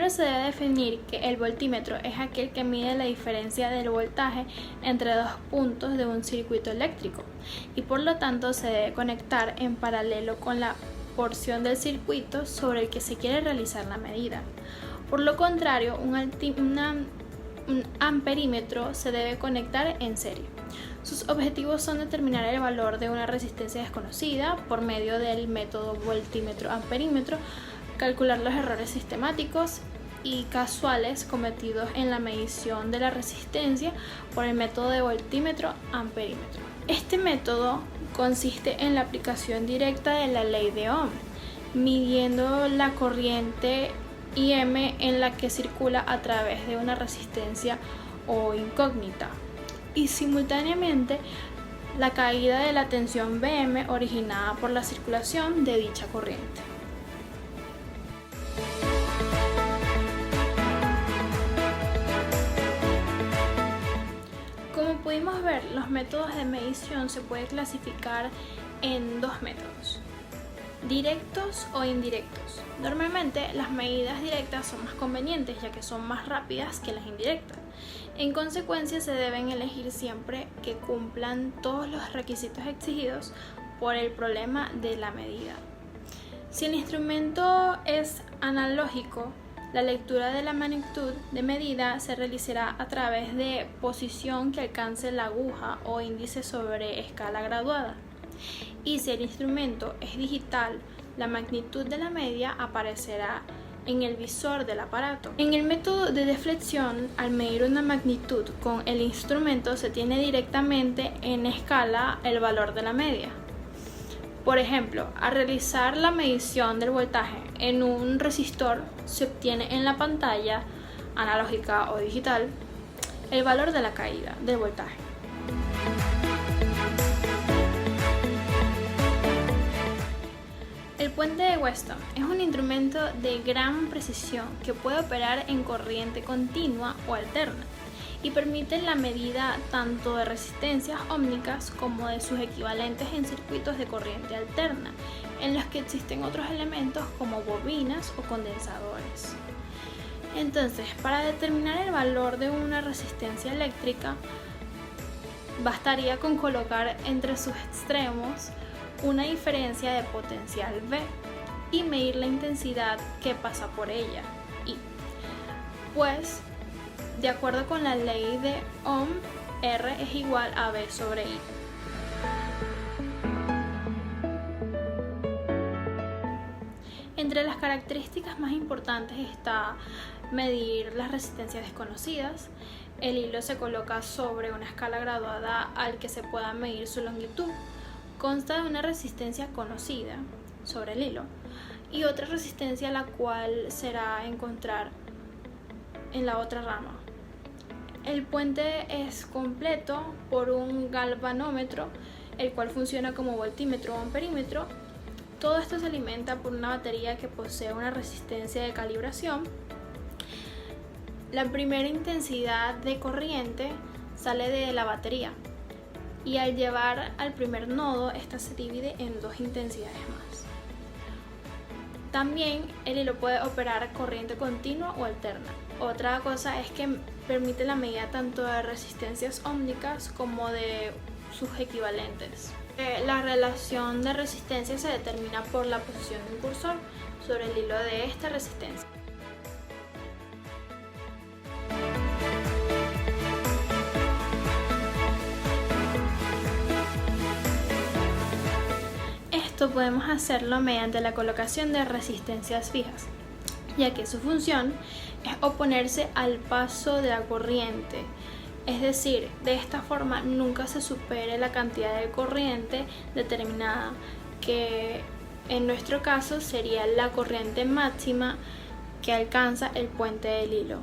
Primero se debe definir que el voltímetro es aquel que mide la diferencia del voltaje entre dos puntos de un circuito eléctrico y por lo tanto se debe conectar en paralelo con la porción del circuito sobre el que se quiere realizar la medida. Por lo contrario, un amperímetro se debe conectar en serie. Sus objetivos son determinar el valor de una resistencia desconocida por medio del método voltímetro-amperímetro, calcular los errores sistemáticos y casuales cometidos en la medición de la resistencia por el método de voltímetro-amperímetro. Este método consiste en la aplicación directa de la ley de Ohm, midiendo la corriente IM en la que circula a través de una resistencia o incógnita y simultáneamente la caída de la tensión Bm originada por la circulación de dicha corriente. Como pudimos ver, los métodos de medición se pueden clasificar en dos métodos: directos o indirectos. Normalmente las medidas directas son más convenientes ya que son más rápidas que las indirectas. En consecuencia se deben elegir siempre que cumplan todos los requisitos exigidos por el problema de la medida. Si el instrumento es analógico, la lectura de la magnitud de medida se realizará a través de posición que alcance la aguja o índice sobre escala graduada. Y si el instrumento es digital, la magnitud de la media aparecerá en el visor del aparato. En el método de deflexión, al medir una magnitud con el instrumento se tiene directamente en escala el valor de la media. Por ejemplo, al realizar la medición del voltaje en un resistor, se obtiene en la pantalla, analógica o digital, el valor de la caída del voltaje. El puente de Weston es un instrumento de gran precisión que puede operar en corriente continua o alterna y permite la medida tanto de resistencias ómnicas como de sus equivalentes en circuitos de corriente alterna, en los que existen otros elementos como bobinas o condensadores. Entonces, para determinar el valor de una resistencia eléctrica, bastaría con colocar entre sus extremos una diferencia de potencial V y medir la intensidad que pasa por ella, I. Pues, de acuerdo con la ley de Ohm, R es igual a V sobre I. Entre las características más importantes está medir las resistencias desconocidas. El hilo se coloca sobre una escala graduada al que se pueda medir su longitud. Consta de una resistencia conocida sobre el hilo y otra resistencia la cual será encontrar en la otra rama. El puente es completo por un galvanómetro, el cual funciona como voltímetro o amperímetro. Todo esto se alimenta por una batería que posee una resistencia de calibración. La primera intensidad de corriente sale de la batería y al llevar al primer nodo, esta se divide en dos intensidades más. También el hilo puede operar corriente continua o alterna. Otra cosa es que permite la medida tanto de resistencias ómnicas como de sus equivalentes. La relación de resistencia se determina por la posición del cursor sobre el hilo de esta resistencia. Esto podemos hacerlo mediante la colocación de resistencias fijas, ya que su función es oponerse al paso de la corriente, es decir, de esta forma nunca se supere la cantidad de corriente determinada, que en nuestro caso sería la corriente máxima que alcanza el puente del hilo.